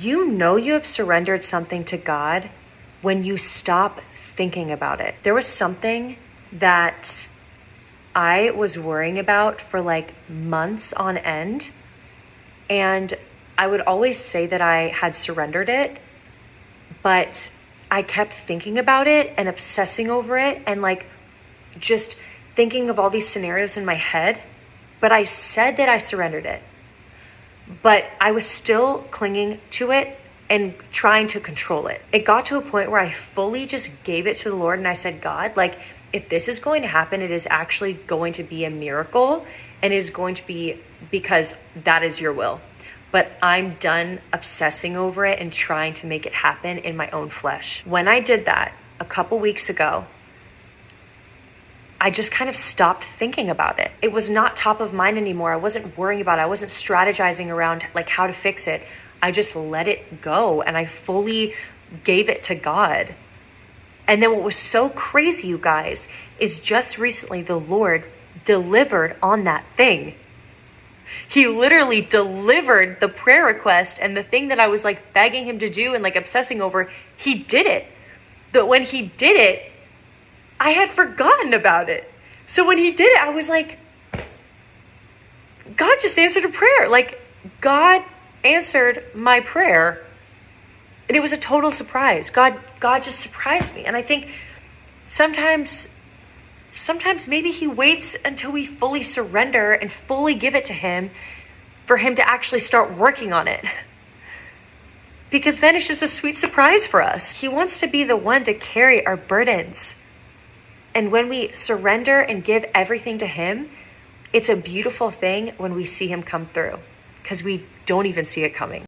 You know you have surrendered something to God when you stop thinking about it. There was something that I was worrying about for like months on end, and I would always say that I had surrendered it, but I kept thinking about it and obsessing over it and like just thinking of all these scenarios in my head. But I said that I surrendered it, but I was still clinging to it and trying to control it. It got to a point where I fully just gave it to the Lord and I said, God, like, if this is going to happen, it is actually going to be a miracle, and it is going to be because that is your will. But I'm done obsessing over it and trying to make it happen in my own flesh. When I did that a couple weeks ago, I just kind of stopped thinking about it. It was not top of mind anymore. I wasn't worrying about it. I wasn't strategizing around like how to fix it. I just let it go and I fully gave it to God. And then what was so crazy, you guys, is just recently the Lord delivered on that thing. He literally delivered the prayer request, and the thing that I was like begging him to do and like obsessing over, he did it. But when he did it, I had forgotten about it. So when he did it, I was like, God just answered a prayer. Like, God answered my prayer. And it was a total surprise. God just surprised me. And I think sometimes maybe he waits until we fully surrender and fully give it to him for him to actually start working on it. Because then it's just a sweet surprise for us. He wants to be the one to carry our burdens. And when we surrender and give everything to him, it's a beautiful thing when we see him come through, because we don't even see it coming.